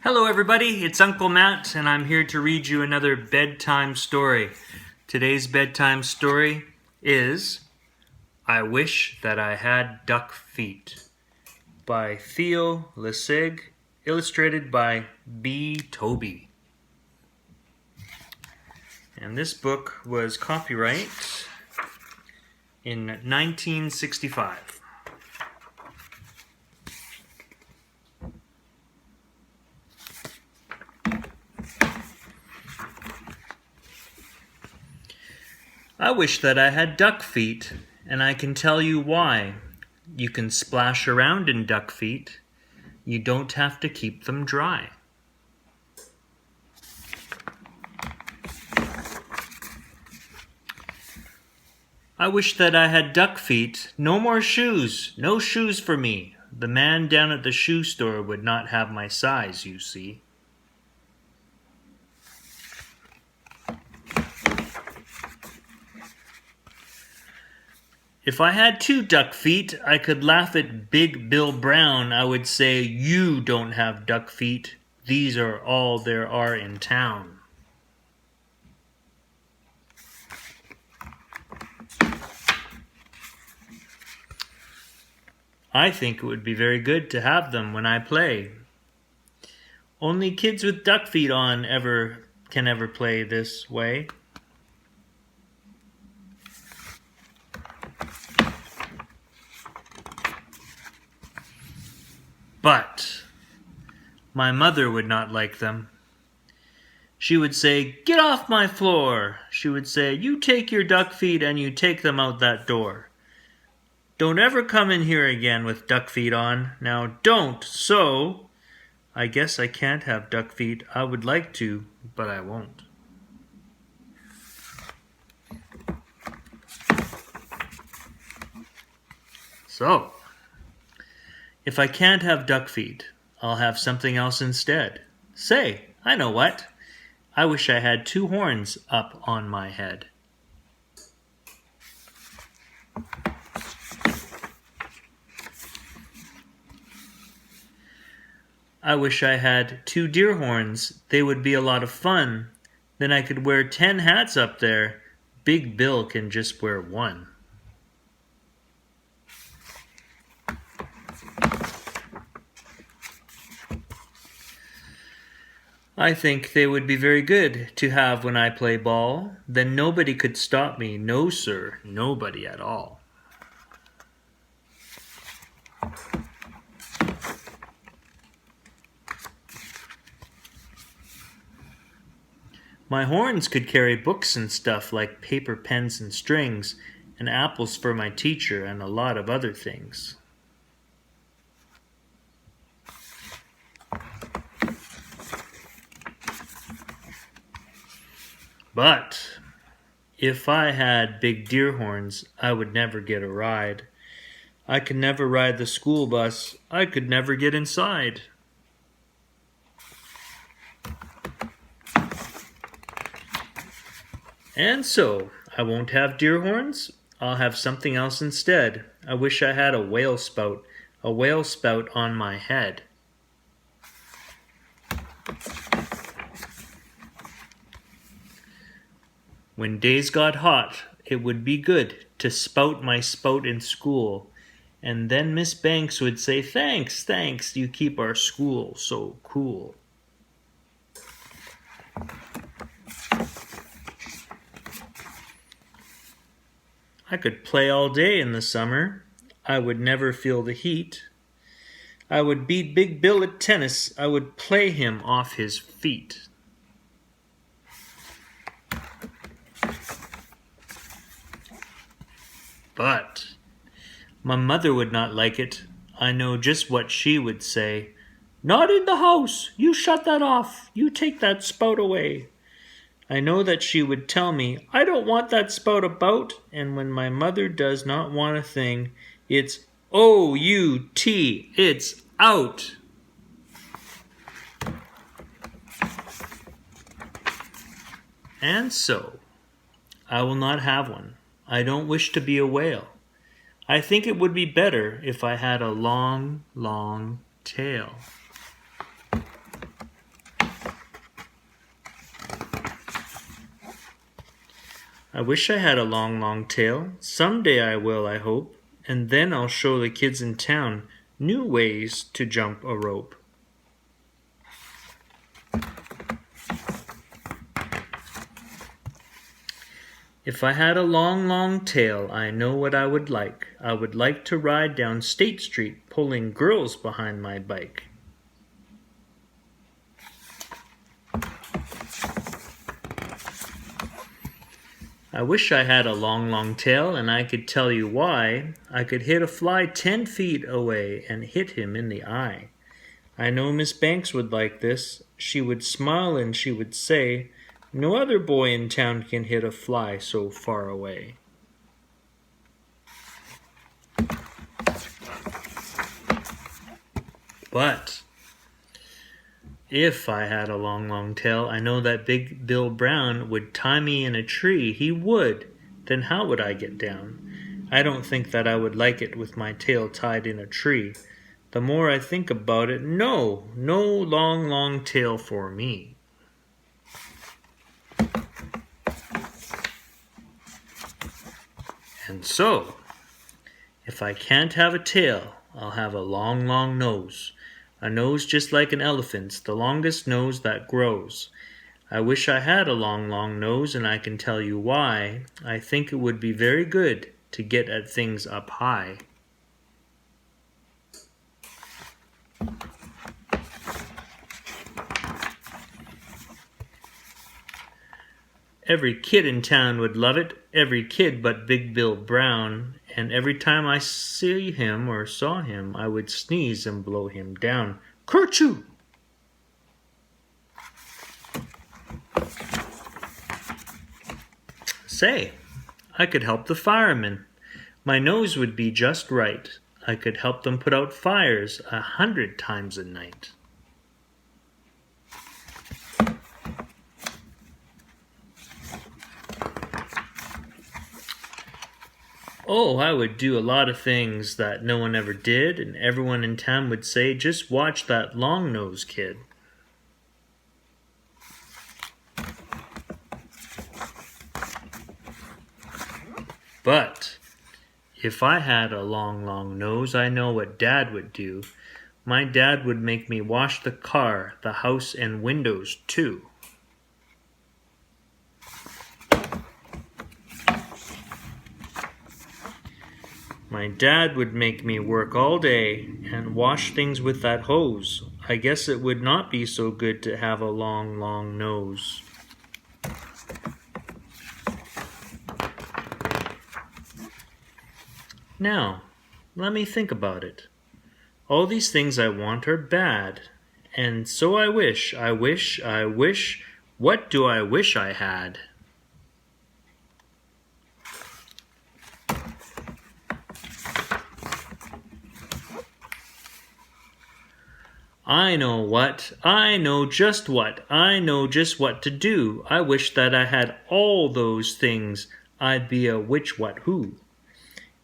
Hello everybody, it's Uncle Matt and I'm here to read you another bedtime story. Today's bedtime story is I Wish That I Had Duck Feet by Theo, LeSieg, illustrated by Tobey. And this book was copyright in 1965. I wish that I had duck feet, and I can tell you why. You can splash around in duck feet. You don't have to keep them dry. I wish that I had duck feet. No more shoes. No shoes for me. The man down at the shoe store would not have my size, you see. If I had 2 duck feet, I could laugh at Big Bill Brown. I would say, you don't have duck feet. These are all there are in town. I think it would be very good to have them when I play. Only kids with duck feet on can ever play this way. But my mother would not like them. She would say, "Get off my floor." She would say, "You take your duck feet and you take them out that door. Don't ever come in here again with duck feet on. Now don't." So I guess I can't have duck feet. I would like to, but I won't. So if I can't have duck feet, I'll have something else instead. Say, I know what. I wish I had 2 horns up on my head. I wish I had 2 deer horns. They would be a lot of fun. Then I could wear 10 hats up there. Big Bill can just wear 1. I think they would be very good to have when I play ball. Then nobody could stop me. No, sir, nobody at all. My horns could carry books and stuff like paper, pens, and strings, and apples for my teacher, and a lot of other things. But if I had big deer horns, I would never get a ride. I could never ride the school bus. I could never get inside. And so, I won't have deer horns. I'll have something else instead. I wish I had a whale spout on my head. When days got hot, it would be good to spout my spout in school. And then Miss Banks would say, "Thanks, thanks, you keep our school so cool." I could play all day in the summer. I would never feel the heat. I would beat Big Bill at tennis. I would play him off his feet. But my mother would not like it. I know just what she would say. "Not in the house! You shut that off! You take that spout away!" I know that she would tell me, "I don't want that spout about," and when my mother does not want a thing, it's O-U-T, it's out. And so, I will not have one. I don't wish to be a whale. I think it would be better if I had a long, long tail. I wish I had a long, long tail. Someday I will, I hope. And then I'll show the kids in town new ways to jump a rope. If I had a long, long tail, I know what I would like. I would like to ride down State Street, pulling girls behind my bike. I wish I had a long, long tail, and I could tell you why. I could hit a fly 10 feet away and hit him in the eye. I know Miss Banks would like this. She would smile and she would say, "No other boy in town can hit a fly so far away." But if I had a long, long tail, I know that Big Bill Brown would tie me in a tree. He would. Then how would I get down? I don't think that I would like it with my tail tied in a tree. The more I think about it, no long, long tail for me. And so, if I can't have a tail, I'll have a long, long nose. A nose just like an elephant's, the longest nose that grows. I wish I had a long, long nose, and I can tell you why. I think it would be very good to get at things up high. Every kid in town would love it, every kid but Big Bill Brown, and every time I see him or saw him, I would sneeze and blow him down. Kerchoo! Say, I could help the firemen. My nose would be just right. I could help them put out fires 100 times a night. Oh, I would do a lot of things that no one ever did, and everyone in town would say, "Just watch that long-nosed kid." But if I had a long, long nose, I know what Dad would do. My dad would make me wash the car, the house, and windows too. My dad would make me work all day and wash things with that hose. I guess it would not be so good to have a long, long nose. Now, let me think about it. All these things I want are bad, and so I wish. What do I wish I had? I know just what to do. I wish that I had all those things. I'd be a which what who.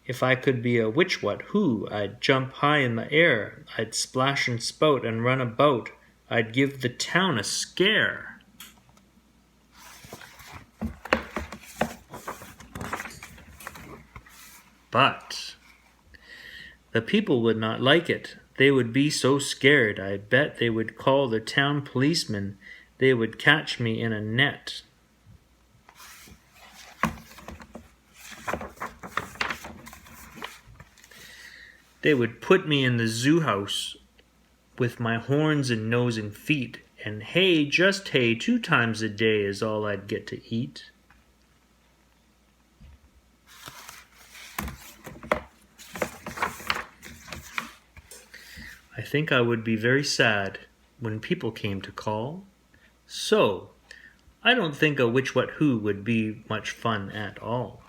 If I could be a which what who, I'd jump high in the air. I'd splash and spout and run about. I'd give the town a scare. But the people would not like it. They would be so scared. I bet they would call the town policeman. They would catch me in a net. They would put me in the zoo house with my horns and nose and feet, and hay, just hay, 2 times a day is all I'd get to eat. I think I would be very sad when people came to call. So, I don't think a which what who would be much fun at all.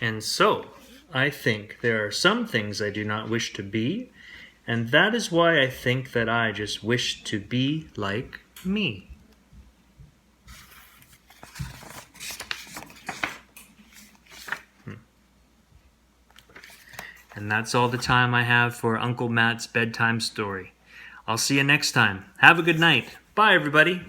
And so, I think there are some things I do not wish to be, and that is why I think that I just wish to be like me. And that's all the time I have for Uncle Matt's bedtime story. I'll see you next time. Have a good night. Bye, everybody.